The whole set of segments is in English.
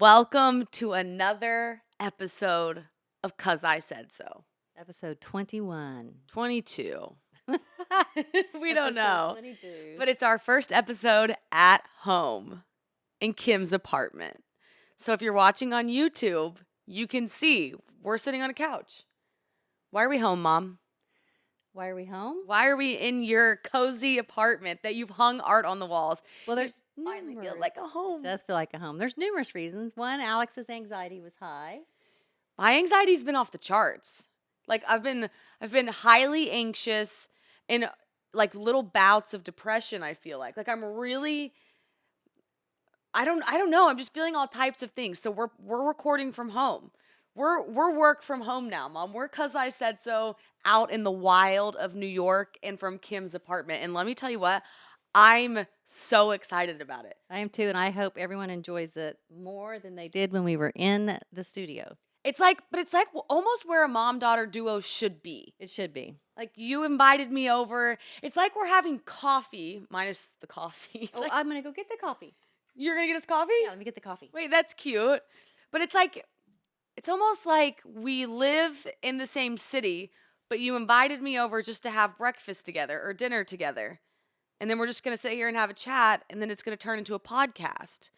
Welcome to another episode of 'Cause I Said So. Episode 21. 22. We don't Episode know. 22. But it's our first episode at home in Kim's apartment. So if you're watching on YouTube, you can see we're sitting on a couch. Why are we home, Mom? Why are we home? Why are we in your cozy apartment that you've hung art on the walls? Well, there's It finally feels numerous. like a home. It does feel like a home. There's numerous reasons. One, Alex's anxiety was high. My anxiety's been off the charts. Like I've been highly anxious in like little bouts of depression, I feel like. Like I'm really I don't know. I'm just feeling all types of things. So we're recording from home. We're work from home now, Mom. We're 'Cause I Said So out in the wild of New York and from Kim's apartment. And let me tell you what, I'm so excited about it. I am too, and I hope everyone enjoys it more than they did when we were in the studio. It's like almost where a mom-daughter duo should be. It should be. Like you invited me over. It's like we're having coffee, minus the coffee. It's like, I'm going to go get the coffee. you're going to get us coffee? Yeah, let me get the coffee. Wait, that's cute. But it's almost like we live in the same city, but you invited me over just to have breakfast together or dinner together. And then we're just going to sit here and have a chat, and then it's going to turn into a podcast.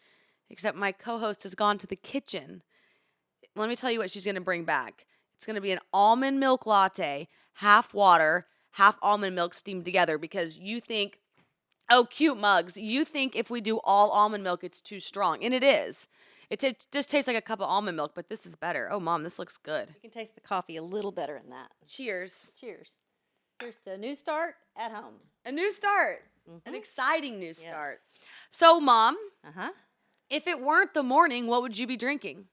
Except my co-host has gone to the kitchen. Let me tell you what she's going to bring back. It's going to be an almond milk latte, half water, half almond milk steamed together because you think, oh, cute mugs. You think if we do all almond milk, it's too strong. And it is. It just tastes like a cup of almond milk, but this is better. Oh, Mom, this looks good. You can taste the coffee a little better in that. Cheers. Cheers. Here's to a new start at home. A new start. Mm-hmm. An exciting new start. Yes. So, Mom, Uh-huh. if it weren't the morning, what would you be drinking?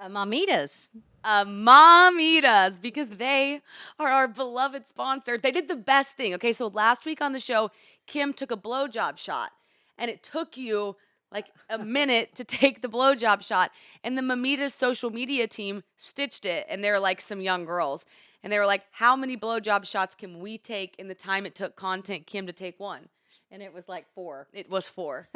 Mamitas. Mamitas, because they are our beloved sponsor. They did the best thing. Okay, so last week on the show, Kim took a blowjob shot, and it took you like a minute to take the blowjob shot. And the Mamitas social media team stitched it, and they're like some young girls. And they were like, how many blowjob shots can we take in the time it took Content Kim to take one? And it was like 4. It was 4.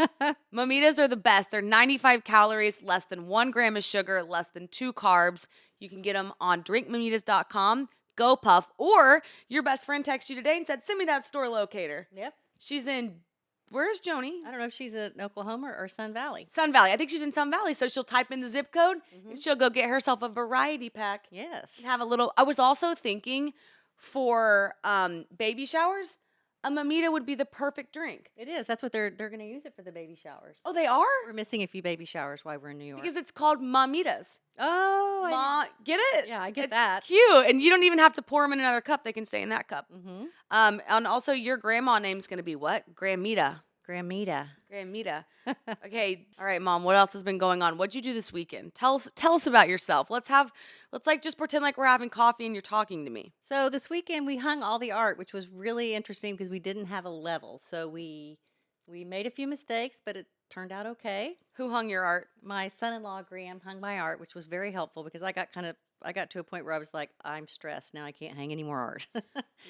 Mamitas are the best. They're 95 calories, less than 1 gram of sugar, less than 2 carbs. You can get them on drinkmamitas.com, Gopuff, or your best friend texted you today and said, send me that store locator. Yep. She's in, where's Joni? I don't know if she's in Oklahoma or Sun Valley. Sun Valley. I think she's in Sun Valley, so she'll type in the zip code and she'll go get herself a variety pack. Yes. And have a little, I was also thinking for baby showers, a Mamita would be the perfect drink. It is. That's what they're going to use it for the baby showers. Oh, they are? We're missing a few baby showers while we're in New York. Because it's called Mamitas. Oh, Get it? Yeah, I get it's that. Cute. And you don't even have to pour them in another cup. They can stay in that cup. Mm-hmm. And also your grandma name's going to be what? Gramita. Gramita. Gramita. Okay. All right, Mom. What else has been going on? What'd you do this weekend? Tell us about yourself. Let's like just pretend like we're having coffee and you're talking to me. So this weekend we hung all the art, which was really interesting because we didn't have a level. So we made a few mistakes, but it turned out okay. Who hung your art? My son-in-law Graham hung my art, which was very helpful because I got to a point where I was like, I'm stressed now. I can't hang any more art.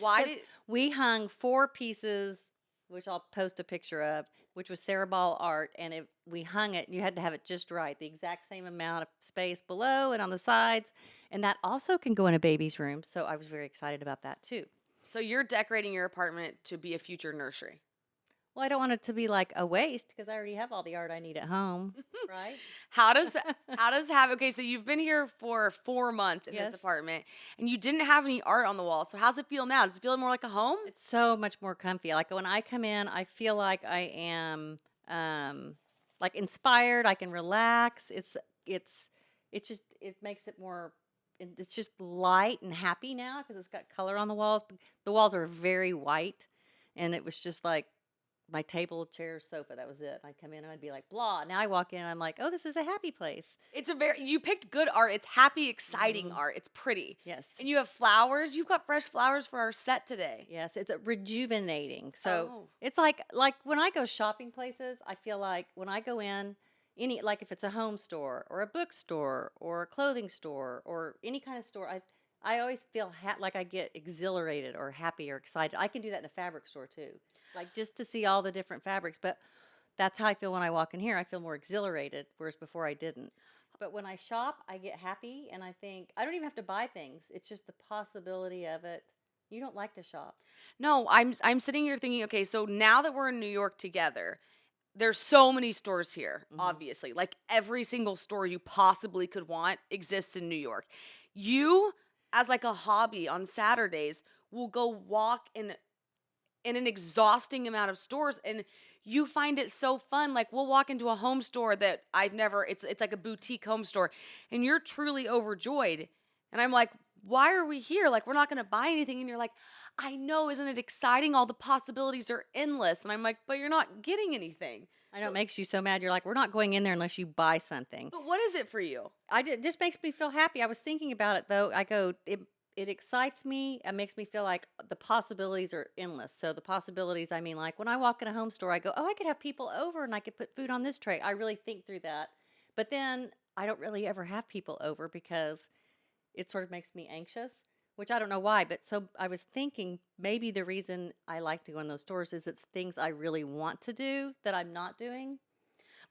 Why did we hung 4 pieces, which I'll post a picture of, which was Cerebral art, and we hung it. You had to have it just right, the exact same amount of space below and on the sides, and that also can go in a baby's room. So I was very excited about that too. So you're decorating your apartment to be a future nursery. Well, I don't want it to be like a waste because I already have all the art I need at home, right? How does okay, so you've been here for 4 months in Yes. this apartment and you didn't have any art on the wall. So how's it feel now? Does it feel more like a home? It's so much more comfy. Like when I come in, I feel like I am like inspired. I can relax. It makes it more. It's just light and happy now because it's got color on the walls. The walls are very white, and it was just like my table, chair, sofa. That was it. I'd come in and I'd be like, blah. Now I walk in and I'm like, oh, this is a happy place. You picked good art. It's happy, exciting art. It's pretty. Yes. And you have flowers. You've got fresh flowers for our set today. Yes, it's rejuvenating. So Oh. it's like when I go shopping places, I feel like when I go in, like if it's a home store or a bookstore or a clothing store or any kind of store, I always feel like I get exhilarated or happy or excited. I can do that in a fabric store too, like just to see all the different fabrics. But that's how I feel when I walk in here. I feel more exhilarated, whereas before I didn't. But when I shop, I get happy, and I think I don't even have to buy things. It's just the possibility of it. You don't like to shop. No, I'm sitting here thinking, okay, so now that we're in New York together, there's so many stores here, obviously. Like every single store you possibly could want exists in New York. You, as like a hobby on Saturdays, will go walk in an exhausting amount of stores, and you find it so fun. Like we'll walk into a home store that I've never it's like a boutique home store, and you're truly overjoyed. And I'm like, why are we here? Like we're not going to buy anything. And you're like, I know, isn't it exciting? All the possibilities are endless. And I'm like, but you're not getting anything. I know it makes you so mad. You're like, we're not going in there unless you buy something. But what is it for you? It just makes me feel happy. I was thinking about it though. I go, it excites me. It makes me feel like the possibilities are endless. So the possibilities, I mean, like when I walk in a home store, I go, oh, I could have people over and I could put food on this tray. I really think through that. But then I don't really ever have people over because it sort of makes me anxious, which I don't know why. But so I was thinking maybe the reason I like to go in those stores is it's things I really want to do that I'm not doing.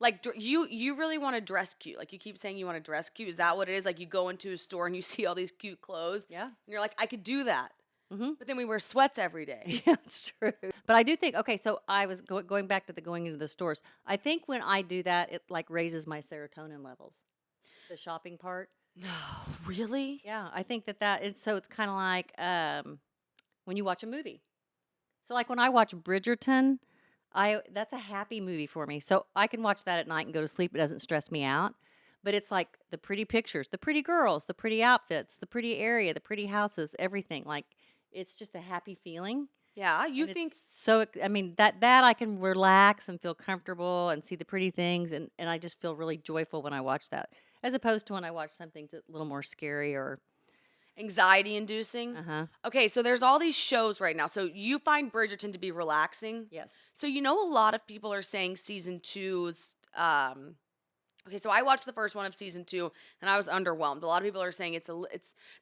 Like you really want to dress cute. Like you keep saying you want to dress cute. Is that what it is? Like you go into a store and you see all these cute clothes. Yeah. And you're like, I could do that. Mm-hmm. But then we wear sweats every day. Yeah, it's true. But I do think, okay, so I was going back to the going into the stores. I think when I do that, it like raises my serotonin levels. The shopping part. No, really? Yeah, I think it's kind of like when you watch a movie. So like when I watch Bridgerton, that's a happy movie for me. So I can watch that at night and go to sleep. It doesn't stress me out. But it's like the pretty pictures, the pretty girls, the pretty outfits, the pretty area, the pretty houses, everything. Like it's just a happy feeling. Yeah, you And think so I mean that I can relax and feel comfortable and see the pretty things and I just feel really joyful when I watch that. As opposed to when I watch something that's a little more scary or anxiety inducing? Okay, so there's all these shows right now. So you find Bridgerton to be relaxing? yes. So you know a lot of people are saying season 2's okay, so I watched the first one of season 2 and I was underwhelmed. A lot of people are saying it's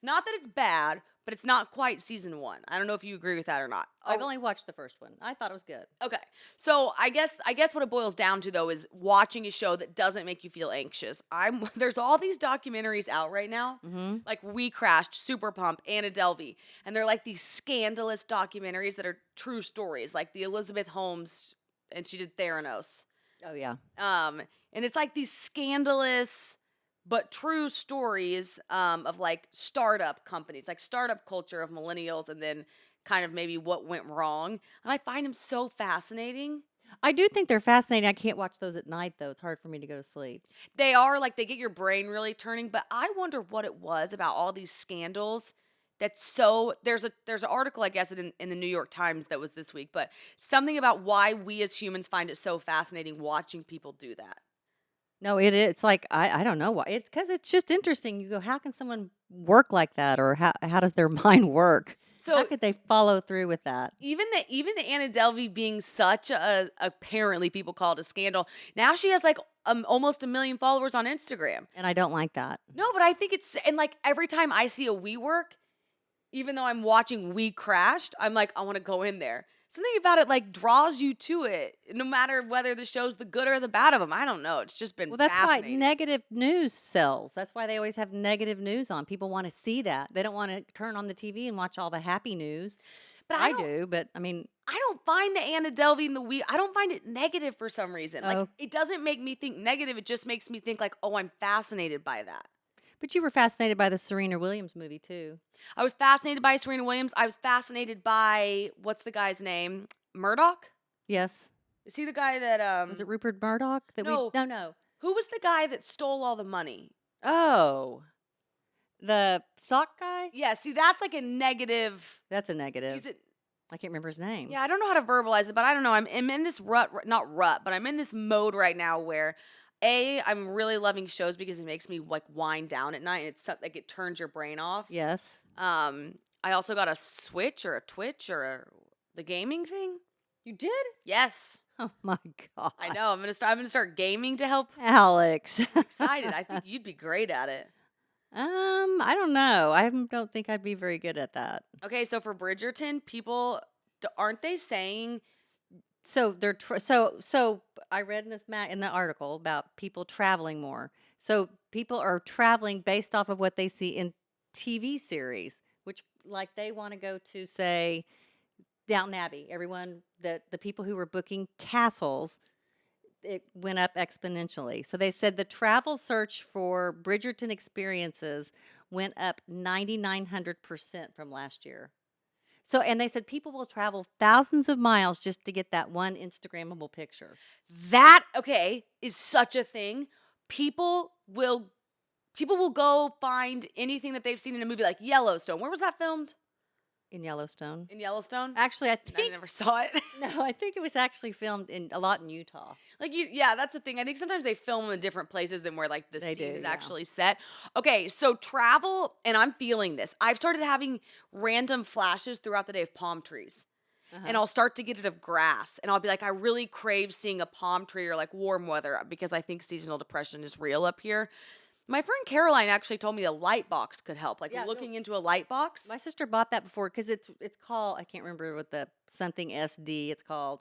not that it's bad, but it's not quite season 1. I don't know if you agree with that or not. I've only watched the first one. I thought it was good. Okay. So I guess what it boils down to though is watching a show that doesn't make you feel anxious. There's all these documentaries out right now. Like We Crashed, Super Pump, Anna Delvey, and they're like these scandalous documentaries that are true stories, like the Elizabeth Holmes, and she did Theranos. Oh yeah. And it's like these scandalous but true stories of like startup companies, like startup culture of millennials, and then kind of maybe what went wrong. And I find them so fascinating. I do think they're fascinating. I can't watch those at night though. It's hard for me to go to sleep. They are like, they get your brain really turning, but I wonder what it was about all these scandals that's so there's an article, I guess, in the New York Times that was this week, but something about why we as humans find it so fascinating watching people do that. No, it is. It's like I don't know why. It's because it's just interesting. You go, how can someone work like that, or how does their mind work? So how could they follow through with that? Even the Anna Delvey being such a apparently people call it a scandal. Now she has like almost 1 million followers on Instagram. And I don't like that. No, but I think and like every time I see a WeWork, even though I'm watching We Crashed, I'm like, I want to go in there. Something about it like draws you to it, no matter whether the show's the good or the bad of them. I don't know. It's just been Well, that's why fascinating. negative news sells. That's why they always have negative news on. People want to see that. They don't want to turn on the TV and watch all the happy news. But I do, but I mean, I don't find the Anna Delvey and I don't find it negative for some reason. Like Oh. it doesn't make me think negative. It just makes me think like, oh, I'm fascinated by that. but you were fascinated by the Serena Williams movie too. I was fascinated by Serena Williams. I was fascinated by what's the guy's name? Murdoch? Yes. Is he the guy that Was it Rupert Murdoch? No. No. Who was the guy that stole all the money? Oh, the stock guy? Yeah, see that's like a negative. That's a negative. He's a, I can't remember his name. yeah, I don't know how to verbalize it, but I don't know. I'm in this not rut, but I'm in this mode right now where I'm really loving shows because it makes me like wind down at night and it's like it turns your brain off. Yes. I also got a Switch or a Twitch or the gaming thing. You did? Yes. Oh my God. I know. I'm gonna start gaming to help. Alex. Excited. I think you'd be great at it. I don't know. I don't think I'd be very good at that. Okay, so for Bridgerton, people aren't they saying So they're so I read in in the article about people traveling more. So people are traveling based off of what they see in TV series, which like they want to go to say Downton Abbey. Everyone the people who were booking castles, it went up exponentially. So they said the travel search for Bridgerton experiences went up 9,900% from last year. So, and they said people will travel thousands of miles just to get that one Instagrammable picture That, okay, is such a thing. People will people will go find anything that they've seen in a movie like Yellowstone. Where was that filmed? in Yellowstone. In Yellowstone? Actually, I I think never saw it. no, I think it was actually filmed in a lot in Utah. Like yeah, that's the thing. I think sometimes they film in different places than where like the They scene do, is yeah. actually set. Okay, so travel, and I'm feeling this. I've started having random flashes throughout the day of palm trees. And Uh-huh. I'll start to get it of grass, and I'll be like, I really crave seeing a palm tree or like warm weather because I think seasonal depression is real up here. My friend Caroline actually told me a light box could help, like Yeah, no, looking into a light box. my sister bought that before because it's called I can't remember what the something SD it's called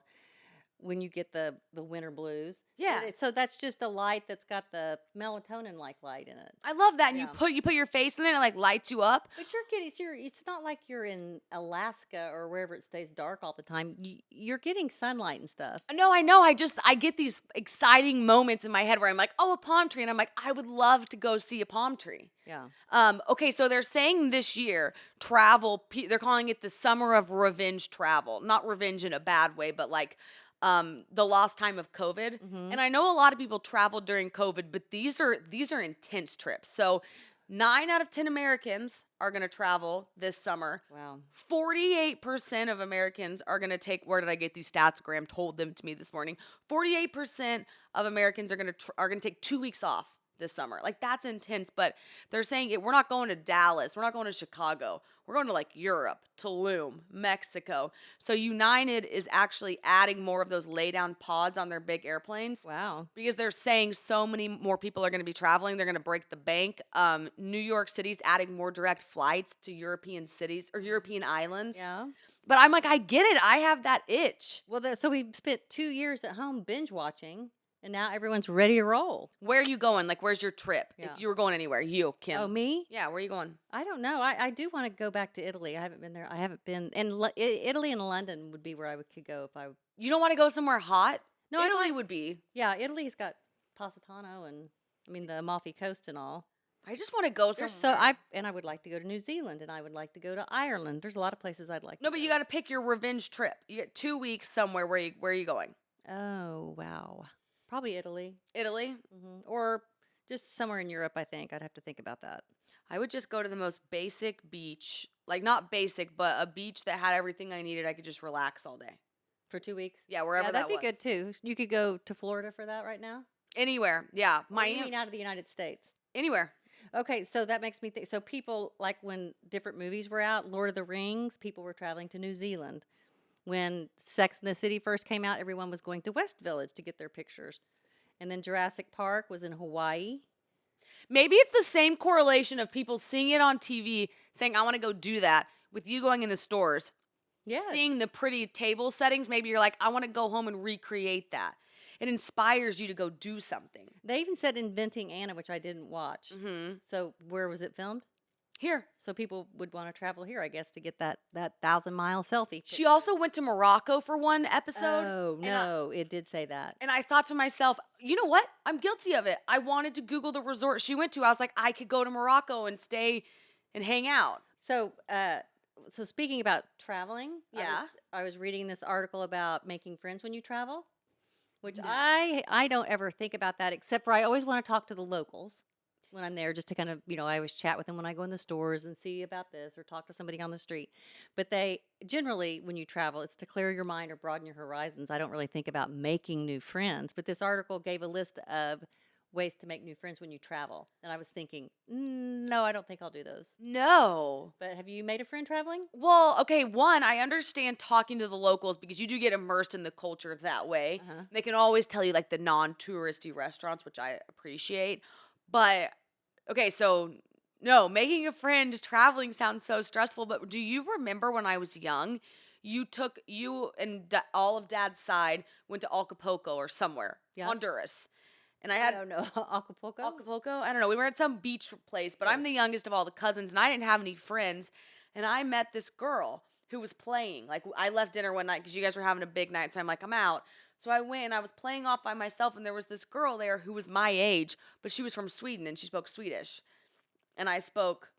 when you get the winter blues. Yeah. So that's just a light that's got the melatonin like light in it. I love that. And Yeah. you put your face in it and it like lights you up. But you're getting it's not like you're in Alaska or wherever it stays dark all the time. You're getting sunlight and stuff. No, I know. I get these exciting moments in my head where I'm like, oh, a palm tree. And I'm like, I would love to go see a palm tree. Yeah. Okay, so they're saying this year they're calling it the summer of revenge travel. Not revenge in a bad way, but like the lost time of COVID. Mm-hmm. And I know a lot of people traveled during COVID, but these are intense trips. So 9 out of 10 Americans are going to travel this summer. Wow. 48% of Americans are going to take, where did I get these stats? Graham told them to me this morning. 48% of Americans are going to take 2 weeks off this summer. Like that's intense, but they're saying we're not going to Dallas. We're not going to Chicago. We're going to like Europe, Tulum, Mexico. So United is actually adding more of those lay down pods on their big airplanes. Wow. Because they're saying so many more people are going to be traveling. They're going to break the bank. New York City's adding more direct flights to European cities or European islands. Yeah. But I'm like, I get it. I have that itch. Well, so we spent 2 years at home binge watching, and now everyone's ready to roll. Where are you going? Like, where's your trip? Yeah. If you were going anywhere, you, Kim. Oh, me? Yeah, where are you going? I don't know. I do want to go back to Italy. I haven't been there. I haven't been. And Italy and London would be where I could go if I. You don't want to go somewhere hot? No, I Italy like- would be. Yeah, Italy's got Positano and I mean the Amalfi Coast and all. I just want to go somewhere. I would like to go to New Zealand and I would like to go to Ireland. There's a lot of places I'd like. No, to but go. you got to pick your revenge trip. You get 2 weeks somewhere. Where are you going? Oh wow, probably Italy, Italy? or just somewhere in Europe. I think I'd have to think about that. I would just go to the most basic beach. Like, not basic, but a beach that had everything I needed. I could just relax all day. For 2 weeks. Yeah, wherever that that'd was. be good too. You could go to Florida for that right now. Anywhere. Yeah. Or you Miami. mean out of the United States? Anywhere. Okay, so that makes me think. So people like when different movies were out, Lord of the Rings, people were traveling to New Zealand. When Sex and the City first came out, everyone was going to West Village to get their pictures. And then Jurassic Park was in Hawaii. Maybe it's the same correlation of people seeing it on TV, saying, I want to go do that, with you going in the stores, Yeah. seeing the pretty table settings. Maybe you're like, I want to go home and recreate that. It inspires you to go do something. They even said Inventing Anna, which I didn't watch. Mm-hmm. So where was it filmed? Here. So people would want to travel here, I guess, to get that 1,000-mile selfie. She also went to Morocco for one episode. Oh, and no, it did say that. And I thought to myself, you know what? I'm guilty of it. I wanted to Google the resort she went to. I was like, I could go to Morocco and stay and hang out. So, so speaking about traveling, Yeah. I was reading this article about making friends when you travel, which No. I don't ever think about that except for I always want to talk to the locals when I'm there just to kind of, I always chat with them when I go in the stores and see about this or talk to somebody on the street. But they generally, when you travel, it's to clear your mind or broaden your horizons. I don't really think about making new friends, but this article gave a list of ways to make new friends when you travel. And I was thinking, no, I don't think I'll do those. No. But have you made a friend traveling? Well, okay, one, I understand talking to the locals because you do get immersed in the culture that way. Uh-huh. They can always tell you like the non-touristy restaurants, which I appreciate. But okay, so no, making a friend traveling sounds so stressful, but do you remember when I was young, you and all of Dad's side went to Acapulco or somewhere, Yeah. Honduras, and I I had don't know. Acapulco? Acapulco. I don't know. We were at some beach place, but I'm Yes. the youngest of all the cousins, and I didn't have any friends. And I met this girl who was playing. Like I left dinner one night because you guys were having a big night, so I'm like, I'm out. So I went and I was playing off by myself, and there was this girl there who was my age, but she was from Sweden and she spoke Swedish, and I spoke.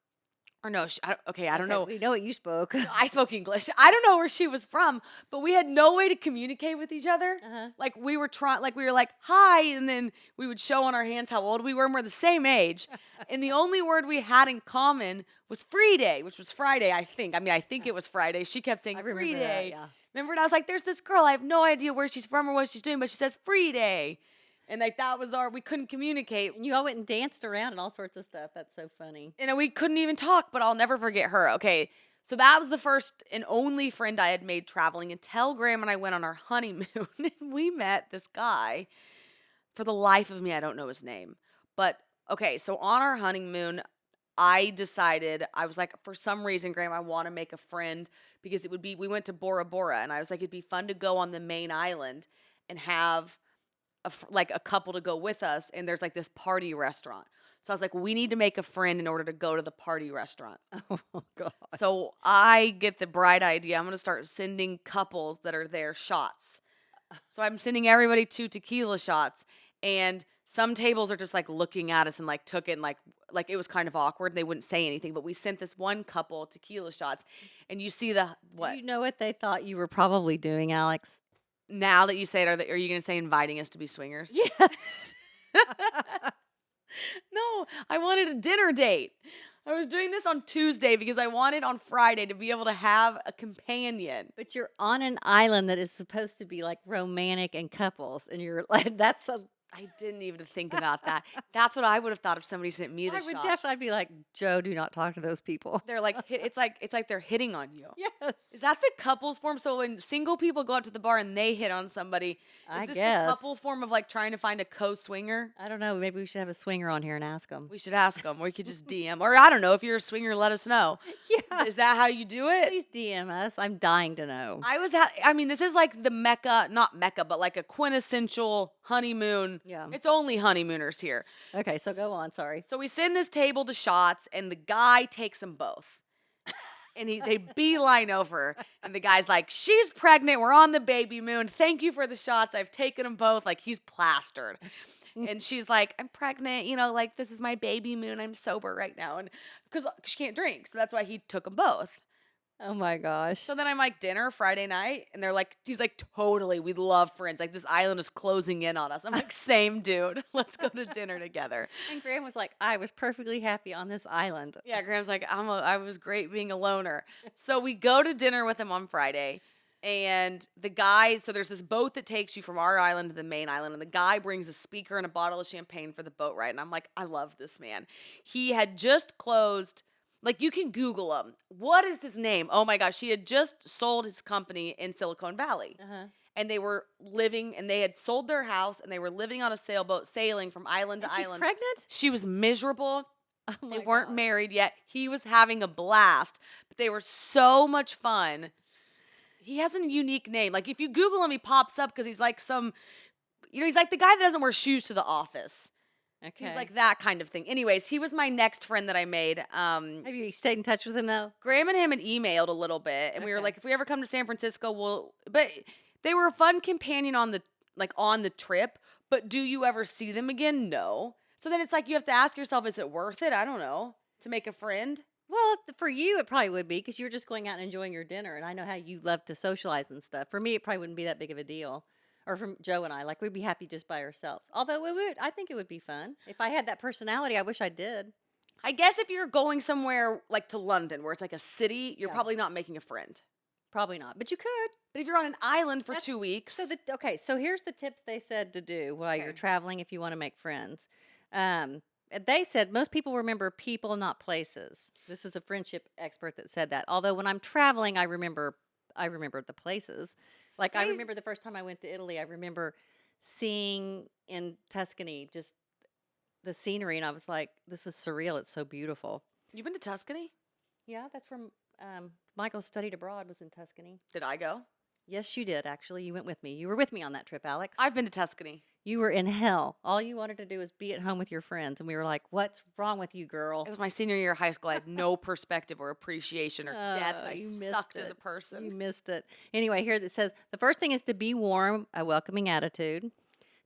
Or no, I don't Okay, know. we know what you spoke. No, I spoke English. I don't know where she was from, but we had no way to communicate with each other. Uh-huh. Like we were trying, like we were like hi, and then we would show on our hands how old we were, and we're the same age. And the only word we had in common was free day, which was Friday, I think. I mean, I think it was Friday. She kept saying I free remember that, day. yeah. Remember, and I was like, "There's this girl. I have no idea where she's from or what she's doing, but she says free day." And like that was we couldn't communicate. And you all went and danced around and all sorts of stuff. That's so funny. And we couldn't even talk, but I'll never forget her. Okay, so that was the first and only friend I had made traveling until Graham and I went on our honeymoon. And we met this guy. For the life of me, I don't know his name. But okay, so on our honeymoon, I decided, I was like, for some reason, Graham, I want to make a friend because we went to Bora Bora, and I was like, it'd be fun to go on the main island and have like a couple to go with us, and there's like this party restaurant. So I was like, we need to make a friend in order to go to the party restaurant. Oh, God. So I get the bright idea. I'm going to start sending couples that are there shots. So I'm sending everybody 2 tequila shots, and some tables are just like looking at us and like took it and like it was kind of awkward. They wouldn't say anything, but we sent this one couple tequila shots, and you see what? Do you know what they thought you were probably doing, Alex? Now that you say it, are you going to say inviting us to be swingers? Yes. No, I wanted a dinner date. I was doing this on Tuesday because I wanted on Friday to be able to have a companion. But you're on an island that is supposed to be like romantic and couples, and you're like, that's a. I didn't even think about that. That's what I would have thought if somebody sent me the I would shots. definitely be like, Joe, do not talk to those people. They're like, it's like they're hitting on you. Yes. Is that the couples form? So when single people go out to the bar and they hit on somebody, I is this guess. the couple form of like trying to find a co-swinger? I don't know. Maybe we should have a swinger on here and ask them. We should ask them, or we could just DM, or I don't know. If you're a swinger, let us know. Yeah. Is that how you do it? Please DM us. I'm dying to know. I mean, this is like the Mecca, not Mecca, but like a quintessential honeymoon. Yeah. It's only honeymooners here. Okay, so go on. Sorry. So we send this table to shots, and the guy takes them both. And they beeline over, and the guy's like, she's pregnant. We're on the baby moon. Thank you for the shots. I've taken them both. Like, he's plastered. And she's like, I'm pregnant. You know, like, this is my baby moon. I'm sober right now. And because she can't drink. So that's why he took them both. Oh my gosh. So then I'm like, dinner Friday night, and they're like, he's like, totally, we love friends. Like, this island is closing in on us. I'm like, same dude. Let's go to dinner together. And Graham was like, I was perfectly happy on this island. Yeah, Graham's like, I was great being a loner. So we go to dinner with him on Friday, and the guy, so there's this boat that takes you from our island to the main island, and the guy brings a speaker and a bottle of champagne for the boat ride. And I'm like, I love this man. He had just closed. Like, you can Google him. What is his name? Oh, my gosh. He had just sold his company in Silicon Valley. Uh-huh. And they were living, and they had sold their house, and they were living on a sailboat, sailing from island to She's island. pregnant? She was miserable. Oh They my weren't God. married yet. He was having a blast, but they were so much fun. He has a unique name. Like, if you Google him, he pops up because he's like he's like the guy that doesn't wear shoes to the office. Okay. He's like that kind of thing. Anyways, he was my next friend that I made. Have you stayed in touch with him though? Graham and him had emailed a little bit, and we were Okay. like, if we ever come to San Francisco, but they were a fun companion on the trip, but do you ever see them again? No. So then it's like you have to ask yourself, is it worth it? I don't know. To make a friend? Well, for you, it probably would be because you're just going out and enjoying your dinner. And I know how you love to socialize and stuff. For me, it probably wouldn't be that big of a deal. Or from Joe and I, like we'd be happy just by ourselves. Although I think it would be fun. If I had that personality, I wish I did. I guess if you're going somewhere like to London, where it's like a city, you're Yeah. probably not making a friend. Probably not, but you could. But if you're on an island for That's- 2 weeks, So here's the tips they said to do while you're Okay. traveling if you want to make friends. They said most people remember people, not places. This is a friendship expert that said that. Although when I'm traveling, I remember the places. Like I They- remember the first time I went to Italy, I remember seeing in Tuscany just the scenery, and I was like, "This is surreal. It's so beautiful." you've been to Tuscany? Yeah, that's where Michael studied abroad was in Tuscany. Did I go? Yes, you did, actually. You went with me. You were with me on that trip, Alex. I've been to Tuscany. You were in hell. All you wanted to do was be at home with your friends. And we were like, what's wrong with you, girl? It was my senior year of high school. I had no perspective or appreciation or depth. I You sucked missed as a it. person. You missed it. Anyway, here it says the first thing is to be warm, a welcoming attitude,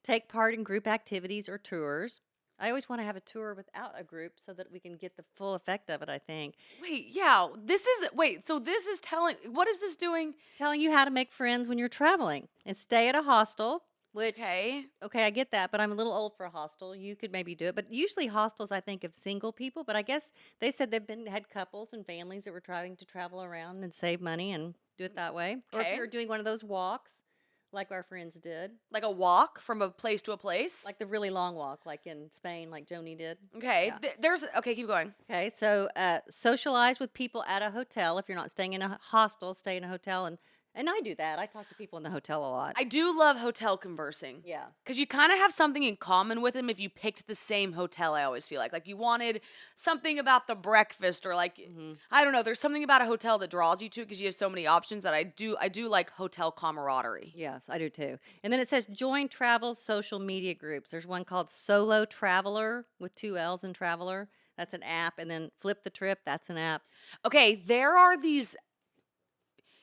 take part in group activities or tours. I always want to have a tour without a group so that we can get the full effect of it, I think. So this is telling, what is this doing? Telling you how to make friends when you're traveling and stay at a hostel, which, Okay. okay, I get that, but I'm a little old for a hostel. You could maybe do it. But usually hostels, I think, of single people. But I guess they said they've had couples and families that were trying to travel around and save money and do it that way. Or if Okay. you're doing one of those walks, like our friends did, Like a walk from a place to a place? like the really long walk, like in Spain, like Joni did. Okay. Yeah. Okay, keep going. Okay, so socialize with people at a hotel. If you're not staying in a hostel, stay in a hotel. And I do that. I talk to people in the hotel a lot. I do love hotel conversing. Yeah. Because you kind of have something in common with them if you picked the same hotel, I always feel like. Like you wanted something about the breakfast or like, I don't know, there's something about a hotel that draws you to it because you have so many options that I do like hotel camaraderie. Yes, I do too. And then it says join travel social media groups. There's one called Solo Traveler with 2 L's in Traveler. That's an app. And then Flip the Trip. That's an app. Okay, there are these,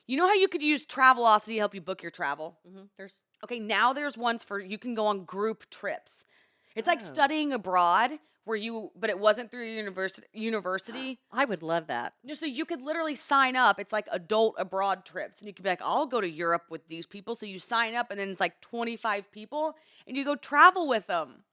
you know how you could use Travelocity to help you book your travel? There's Okay, now there's ones for you can go on group trips. It's like Oh. studying abroad but it wasn't through your university. I would love that. So you could literally sign up. It's like adult abroad trips. And you could be like, I'll go to Europe with these people. So you sign up and then it's like 25 people and you go travel with them.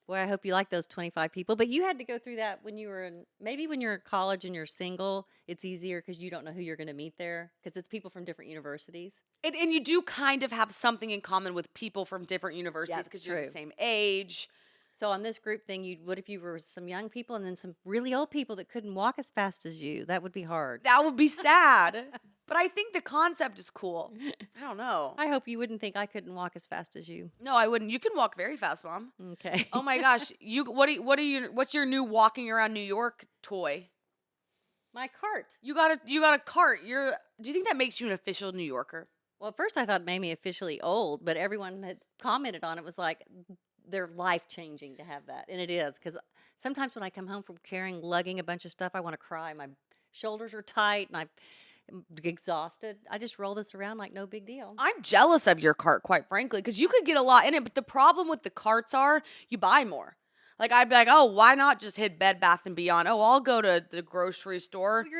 Boy, I hope you like those 25 people. But you had to go through that when you were maybe when you're in college and you're single, it's easier because you don't know who you're going to meet there because it's people from different universities. And you do kind of have something in common with people from different universities That's because you're the true. same age. So on this group thing, what if you were some young people and then some really old people that couldn't walk as fast as you? That would be hard. That would be sad. But I think the concept is cool. I don't know. I hope you wouldn't think I couldn't walk as fast as you. No, I wouldn't. You can walk very fast, Mom. Okay. Oh my gosh. What's your new walking around New York toy? My cart. You got a cart. Do you think that makes you an official New Yorker? Well, at first I thought it made me officially old, but everyone had commented on it was like they're life changing to have that. And it is because sometimes when I come home from lugging a bunch of stuff, I want to cry. My shoulders are tight and I'm exhausted. I just roll this around like no big deal. I'm jealous of your cart, quite frankly, because you could get a lot in it. But the problem with the carts are you buy more. Like I'd be like, oh, why not just hit Bed Bath and Beyond? Oh, I'll go to the grocery store. Well,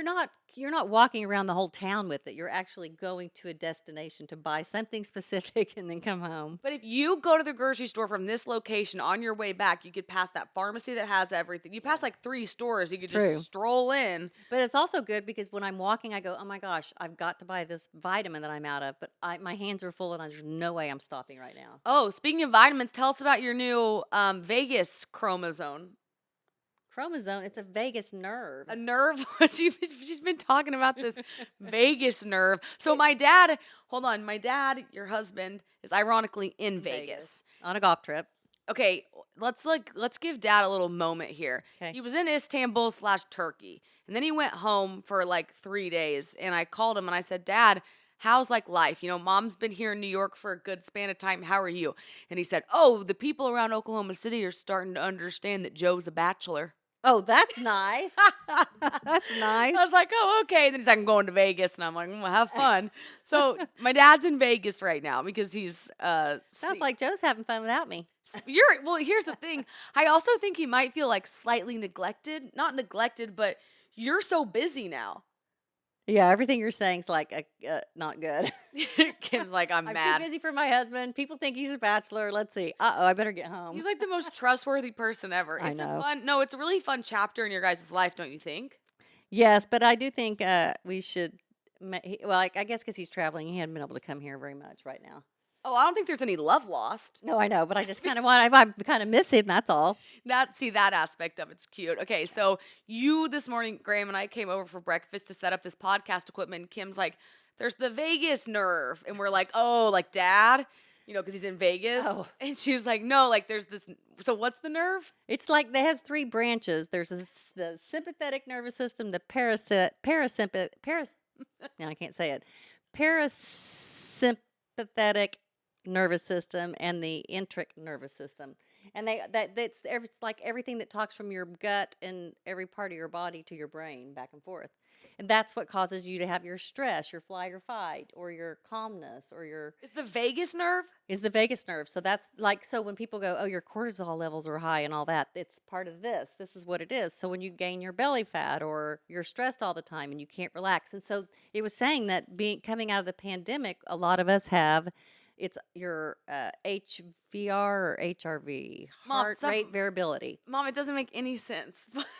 you're not walking around the whole town with it. You're actually going to a destination to buy something specific and then come home. But if you go to the grocery store from this location on your way back, you could pass that pharmacy that has everything. You pass like 3 stores. You could True. just stroll in. But it's also good because when I'm walking, I go, oh my gosh, I've got to buy this vitamin that I'm out of. But my hands are full and there's no way I'm stopping right now. Oh, speaking of vitamins, tell us about your new Vegas chromosome. Chromosome, it's a vagus nerve. A nerve? She's been talking about this vagus nerve. So my dad, your husband, is ironically in Vegas. On a golf trip. Okay, let's give Dad a little moment here. Okay. He was in Istanbul/Turkey, and then he went home for like 3 days. And I called him and I said, Dad, how's like life? You know, Mom's been here in New York for a good span of time. How are you? And he said, oh, the people around Oklahoma City are starting to understand that Joe's a bachelor. Oh, that's nice. That's nice. I was like, oh, okay. And then he's like, I'm going to Vegas. And I'm like, well, have fun. So my dad's in Vegas right now because he's Sounds like Joe's having fun without me. Here's the thing. I also think he might feel like slightly neglected. Not neglected, but you're so busy now. Yeah, everything you're saying is like not good. Kim's like, I'm I'm mad. too busy for my husband. People think he's a bachelor. Let's see. I better get home. He's like the most trustworthy person ever. I It's know. It's a really fun chapter in your guys' life, don't you think? Yes, but I do think we should. Well, I guess because he's traveling, he hadn't been able to come here very much right now. Oh, I don't think there's any love lost. No, I know, but I just kind of I kind of miss him. That's all. That aspect of it's cute. Okay, so you this morning, Graham and I came over for breakfast to set up this podcast equipment. And Kim's like, "There's the vagus nerve," and we're like, "Oh, like Dad." Because he's in Vegas. Oh. And she's like, no, like there's this. So what's the nerve? It's like it has three branches. There's the sympathetic nervous system, the no, I can't say it. Parasympathetic nervous system, and the enteric nervous system. And it's like everything that talks from your gut and every part of your body to your brain back and forth. And that's what causes you to have your stress, your flight or fight, or your calmness, or your Is the vagus nerve? is the vagus nerve. So that's like, so when people go, oh, your cortisol levels are high and all that, it's part of this. This is what it is. So when you gain your belly fat or you're stressed all the time and you can't relax. And so it was saying that coming out of the pandemic, a lot of us have, it's your HVR or HRV, Mom, heart rate variability. Mom, it doesn't make any sense.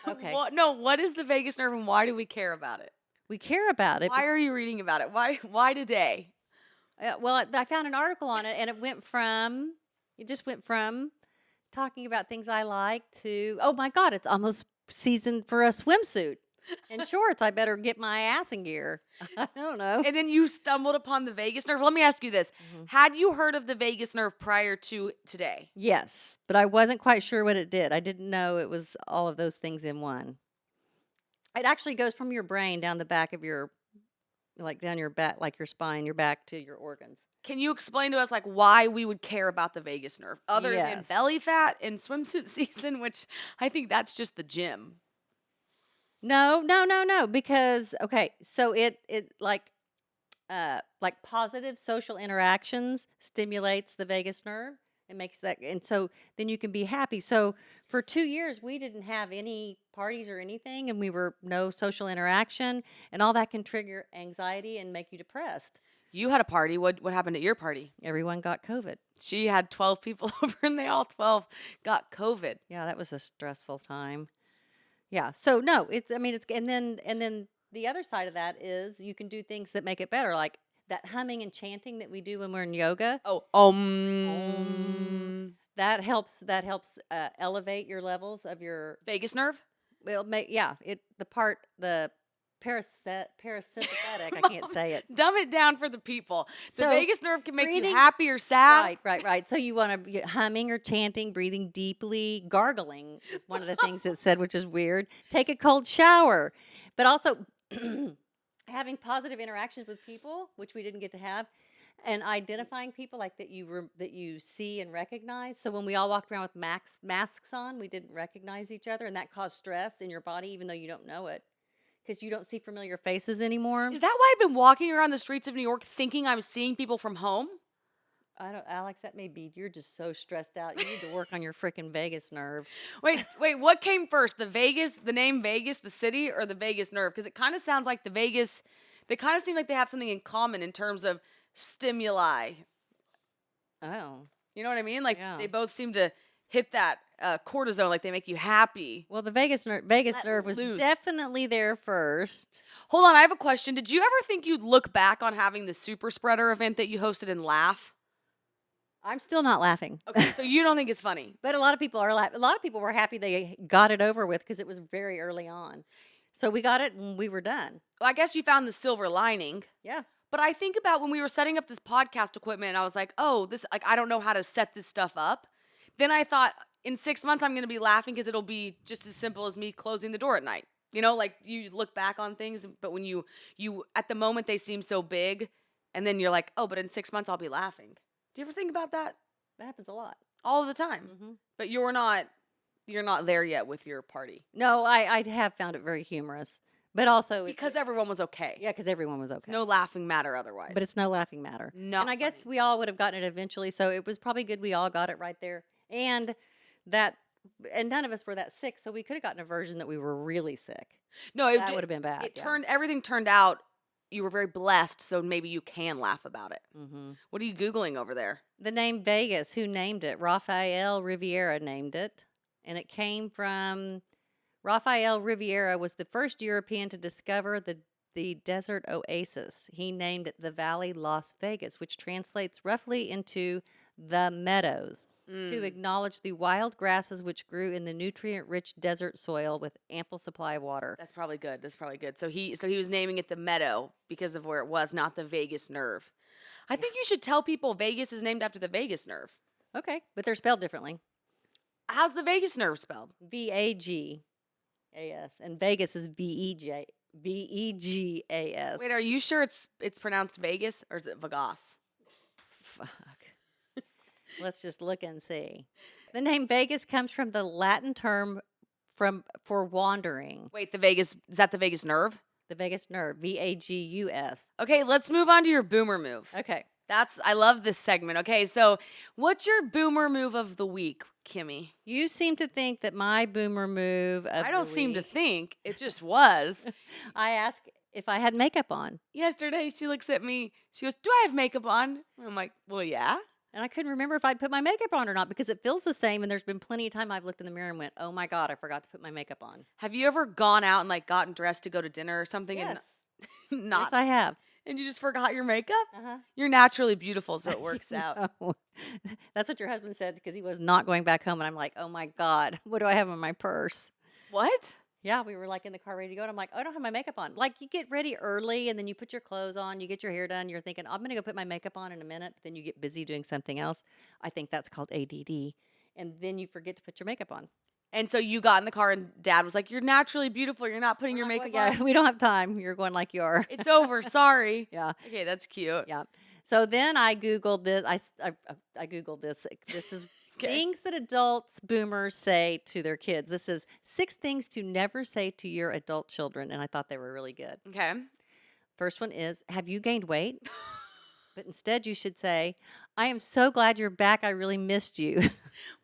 Okay. What is the vagus nerve and why do we care about it? We care about it. Why are you reading about it? Why today? Well, I found an article on it, and it just went from talking about things I like to, oh my God, it's almost season for a swimsuit and shorts. I better get my ass in gear. I don't know. And then you stumbled upon the vagus nerve. Let me ask you this. Had you heard of the vagus nerve prior to today? Yes, but I wasn't quite sure what it did. I didn't know it was all of those things in one. It actually goes from your brain down the back of your, like down your back, like your spine, your back to your organs. Can you explain to us like why we would care about the vagus nerve other than Yes. belly fat in swimsuit season, which I think that's just the gym. No, because okay, so it like positive social interactions stimulates the vagus nerve. It makes that, and so then you can be happy. So for 2 years we didn't have any parties or anything, and we were no social interaction, and all that can trigger anxiety and make you depressed. You had a party. What happened at your party? Everyone got COVID. She had 12 people over and they all 12 got COVID. Yeah, that was a stressful time. Yeah. So no, it's and then the other side of that is you can do things that make it better, like that humming and chanting that we do when we're in yoga. Oh, That helps elevate your levels of your vagus nerve? the parasympathetic. I can't say it. Dumb it down for the people. The So, vagus nerve can make you breathing- happy or sad. Right. So you want to be humming or chanting, breathing deeply, gargling is one of the things it said, which is weird. Take a cold shower, but also having positive interactions with people, which we didn't get to have, and identifying people like that you see and recognize. So when we all walked around with masks on, we didn't recognize each other, and that caused stress in your body, even though you don't know it. Because you don't see familiar faces anymore. Is that why I've been walking around the streets of New York thinking I'm seeing people from home? Alex, that may be, you're just so stressed out. You need to work on your freaking vagus nerve. Wait, what came first? The name Vegas, the city, or the vagus nerve? Because it kind of sounds like they kind of seem like they have something in common in terms of stimuli. Oh. You know what I mean? Like Yeah. they both seem to hit that cortisone, like they make you happy. Well, the vagus nerve was loose. definitely there first. Hold on, I have a question. Did you ever think you'd look back on having the super spreader event that you hosted and laugh? I'm still not laughing. Okay, so you don't think it's funny. But a lot of people are laughing. A lot of people were happy they got it over with because it was very early on. So we got it and we were done. Well, I guess you found the silver lining. Yeah. But I think about when we were setting up this podcast equipment and I was like, oh, I don't know how to set this stuff up. Then I thought in 6 months I'm going to be laughing because it'll be just as simple as me closing the door at night. You know, like you look back on things, but when you at the moment they seem so big and then you're like, oh, but in 6 months I'll be laughing. Do you ever think about that? That happens a lot. All the time. Mm-hmm. But you're not there yet with your party. No, I have found it very humorous. But also Because everyone was okay. yeah, because everyone was okay. It's no laughing matter otherwise. But it's no laughing matter. Not and I guess funny. we all would have gotten it eventually, so it was probably good we all got it right there. And none of us were that sick, so we could have gotten a version that we were really sick. No, That would have been bad. Everything turned out. You were very blessed, so maybe you can laugh about it. Mm-hmm. What are you Googling over there? The name Vegas, who named it? Rafael Riviera named it. And it came from Rafael Riviera was the first European to discover the desert oasis. He named it the Valley Las Vegas, which translates roughly into the meadows, to acknowledge the wild grasses which grew in the nutrient-rich desert soil with ample supply of water. That's probably good. So he was naming it the meadow because of where it was, not the vagus nerve. I think you should tell people Vegas is named after the vagus nerve. Okay, but they're spelled differently. How's the vagus nerve spelled? Vagas, and Vegas is Vegas. Wait, are you sure it's pronounced Vegas or is it Vegas? Fuck. Let's just look and see. The name Vegas comes from the Latin term for wandering. Wait, is that the vagus nerve? The vagus nerve, Vagus. Okay, let's move on to your boomer move. Okay. I love this segment. Okay, so what's your boomer move of the week, Kimmy? You seem to think that my boomer move of I don't the seem to week- think. It just was. I asked if I had makeup on, Yesterday, she looks at me. She goes, "Do I have makeup on?" I'm like, "Well, yeah." and I couldn't remember if I'd put my makeup on or not because it feels the same. And there's been plenty of time I've looked in the mirror and went, "Oh my God, I forgot to put my makeup on." Have you ever gone out and like gotten dressed to go to dinner or something Yes, and not yes, I have. and you just forgot your makeup? Uh-huh. You're naturally beautiful, so it works out. No. That's what your husband said because he was not going back home. And I'm like, oh my God, what do I have in my purse? What? Yeah, we were like in the car ready to go. And I'm like, oh, I don't have my makeup on. Like you get ready early and then you put your clothes on, you get your hair done. You're thinking, I'm going to go put my makeup on in a minute. But then you get busy doing something else. I think that's called ADD. And then you forget to put your makeup on. And so you got in the car and Dad was like, "You're naturally beautiful. You're not putting your makeup Yeah, on. we don't have time. You're going like you are. It's over. Sorry." Yeah. Okay, that's cute. Yeah. So then I Googled this. I Googled this. This is Okay. things that adults, boomers say to their kids. This is 6 things to never say to your adult children. And I thought they were really good. Okay. First one is, have you gained weight? But instead you should say, I am so glad you're back. I really missed you.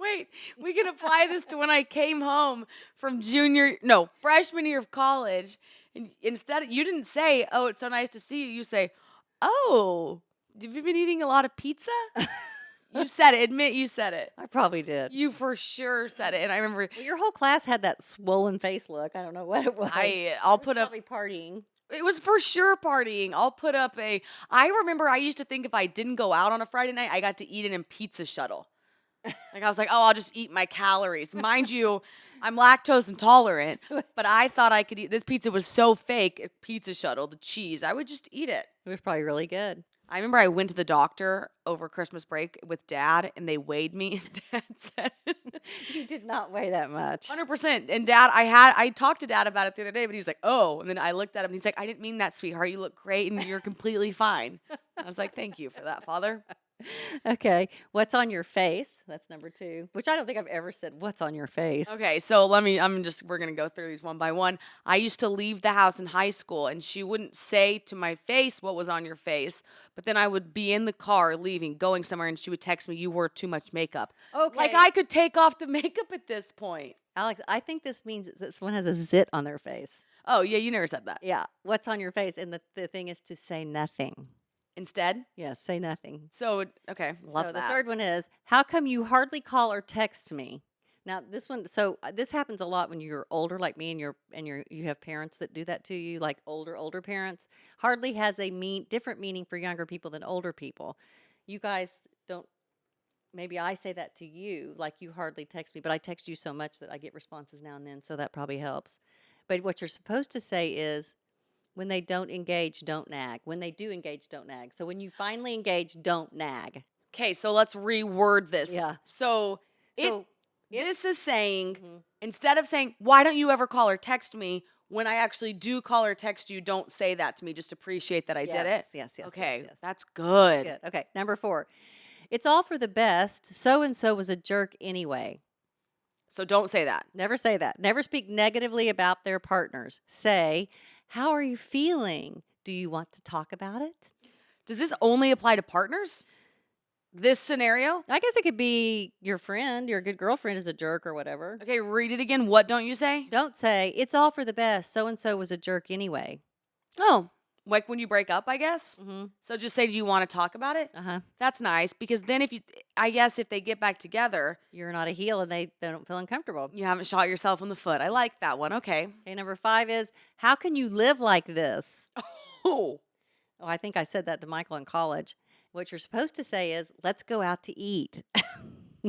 Wait, we can apply this to when I came home from freshman year of college. And instead, you didn't say, "Oh, it's so nice to see you." You say, "Oh, have you been eating a lot of pizza?" You said it. Admit you said it. I probably did. You for sure said it. And I remember Well, your whole class had that swollen face look. I don't know what it was. I'll It was put up. probably partying. It was for sure partying. I'll put up I remember I used to think if I didn't go out on a Friday night, I got to eat it in pizza shuttle. Like I was like, "Oh, I'll just eat my calories." Mind you, I'm lactose intolerant, but I thought I could eat this pizza was so fake, pizza shuttle, the cheese. I would just eat it. It was probably really good. I remember I went to the doctor over Christmas break with Dad and they weighed me and Dad said You did not weigh that much. 100%. And Dad, I talked to Dad about it the other day, but he was like, "Oh." And then I looked at him and he's like, "I didn't mean that, sweetheart. You look great and you're completely fine." I was like, "Thank you for that, Father." Okay. What's on your face? That's number 2, which I don't think I've ever said what's on your face. Okay, so we're going to go through these one by one. I used to leave the house in high school and she wouldn't say to my face what was on your face, but then I would be in the car leaving, going somewhere, and she would text me, "You wore too much makeup." Okay. Like I could take off the makeup at this point. Alex, I think this means that this one has a zit on their face. Oh, yeah, you never said that. Yeah. What's on your face? And the thing is to say nothing. Instead? Yes, say nothing. So, okay, love So that. the third one is, how come you hardly call or text me? Now this one, this happens a lot when you're older, like me, and you have parents that do that to you, like older parents. Hardly has a different meaning for younger people than older people. You guys don't. Maybe I say that to you, like you hardly text me, but I text you so much that I get responses now and then, so that probably helps. But what you're supposed to say is, when they don't engage, don't nag. When they do engage, don't nag. So when you finally engage, don't nag. Okay, so let's reword this. Yeah. So, So this is saying, Mhm. instead of saying, "Why don't you ever call or text me?" when I actually do call or text you, don't say that to me. Just appreciate that I did it. Yes. Okay, Yes. that's good. Good. Okay. Number 4. It's all for the best. So and so was a jerk anyway. So don't say that. Never say that. Never speak negatively about their partners. Say, how are you feeling? Do you want to talk about it? Does this only apply to partners? This scenario? I guess it could be your friend, your good girlfriend is a jerk or whatever. Okay, read it again. What don't you say? Don't say, it's all for the best. So and so was a jerk anyway. Oh, like when you break up, I guess. Mm-hmm. So just say, "Do you want to talk about it?" Uh-huh. That's nice because then I guess if they get back together, You're not a heel and they don't feel uncomfortable. you haven't shot yourself in the foot. I like that one. Okay. Okay, number 5 is, how can you live like this? Oh, Oh, I think I said that to Michael in college. What you're supposed to say is, let's go out to eat.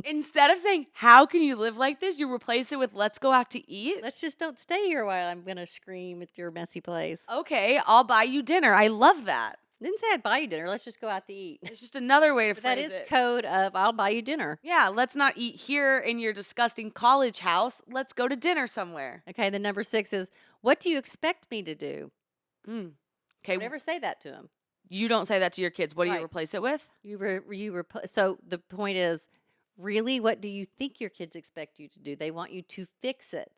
instead of saying, "How can you live like this?" you replace it with, "Let's go out to eat." Let's just don't stay here while I'm going to scream at your messy place. Okay, I'll buy you dinner. I love that. Didn't say I'd buy you dinner. Let's just go out to eat. It's just another way to But phrase that is it. code of I'll buy you dinner. Yeah, let's not eat here in your disgusting college house. Let's go to dinner somewhere. Okay, then number 6 is, what do you expect me to do? Mm. Okay, Never say that to him. you don't say that to your kids. What do you Right. replace it with? So the point is, really, what do you think your kids expect you to do? They want you to fix it.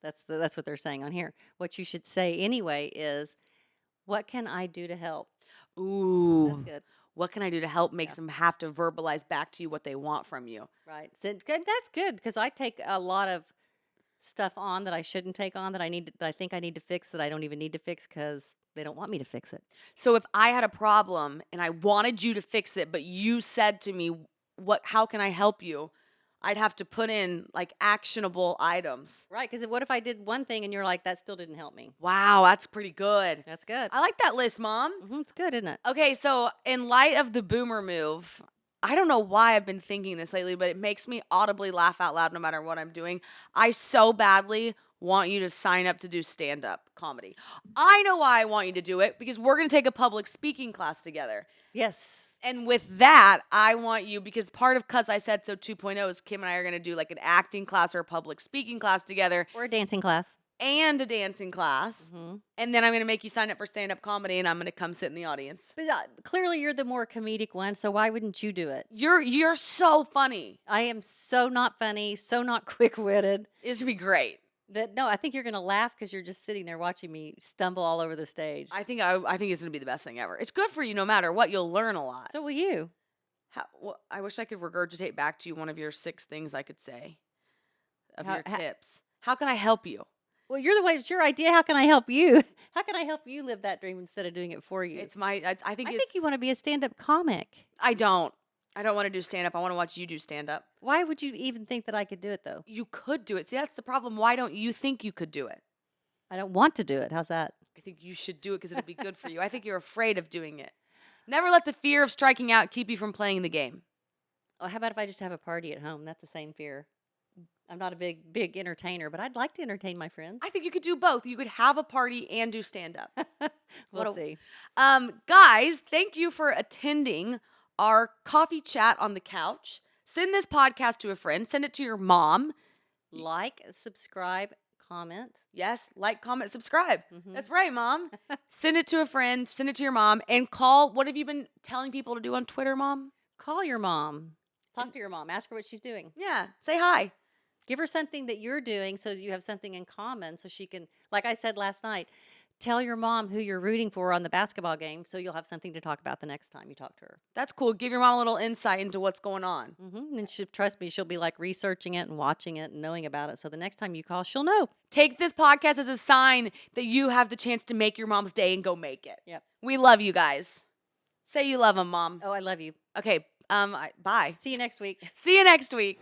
That's what they're saying on here. What you should say anyway is, what can I do to help? Ooh. That's good. What can I do to help makes Yeah. them have to verbalize back to you what they want from you. Right. So that's good because I take a lot of stuff on that I shouldn't take on that I think I need to fix that I don't even need to fix because they don't want me to fix it. So if I had a problem and I wanted you to fix it, but you said to me, how can I help you? I'd have to put in like actionable items. Right. Because what if I did one thing and you're like, that still didn't help me? Wow, that's pretty good. That's good. I like that list, Mom. It's good, isn't it? Okay, so in light of the boomer move, I don't know why I've been thinking this lately, but it makes me audibly laugh out loud no matter what I'm doing. I so badly want you to sign up to do stand-up comedy. I know why I want you to do it, because we're going to take a public speaking class together. Yes. And with that, I want you, because part of 'Cause I Said So 2.0 is Kim and I are going to do like an acting class or a public speaking class together Or a dancing class. and a dancing class. Mhm. And then I'm going to make you sign up for stand-up comedy and I'm going to come sit in the audience. But clearly you're the more comedic one, so why wouldn't you do it? You're so funny. I am so not funny, so not quick-witted. It's going to be great. No, I think you're going to laugh because you're just sitting there watching me stumble all over the stage. I think it's going to be the best thing ever. It's good for you no matter what. You'll learn a lot. So will you. I wish I could regurgitate back to you one of your 6 things I could say of your tips. How can I help you? Well, you're the one. It's your idea. How can I help you? How can I help you live that dream instead of doing it for you? It's my. I think you want to be a stand-up comic. I don't want to do stand up. I want to watch you do stand up. Why would you even think that I could do it though? You could do it. See, that's the problem. Why don't you think you could do it? I don't want to do it. How's that? I think you should do it because it'll be good for you. I think you're afraid of doing it. Never let the fear of striking out keep you from playing the game. Oh, how about if I just have a party at home? That's the same fear. I'm not a big entertainer, but I'd like to entertain my friends. I think you could do both. You could have a party and do stand up. We'll see. Guys, thank you for attending our coffee chat on the couch. Send this podcast to a friend. Send it to your mom. Like, subscribe, comment. Yes, like, comment, subscribe. Mhm. That's right, Mom. Send it to a friend. Send it to your mom. And call. What have you been telling people to do on Twitter, Mom? Call your mom. Talk to your mom. Ask her what she's doing. Yeah, say hi. Give her something that you're doing so you have something in common so she can, like I said last night, tell your mom who you're rooting for on the basketball game so you'll have something to talk about the next time you talk to her. That's cool. Give your mom a little insight into what's going on. And trust me, she'll be like researching it and watching it and knowing about it. So the next time you call, she'll know. Take this podcast as a sign that you have the chance to make your mom's day and go make it. Yep. We love you guys. Say you love them, Mom. Oh, I love you. Okay, bye. See you next week. See you next week.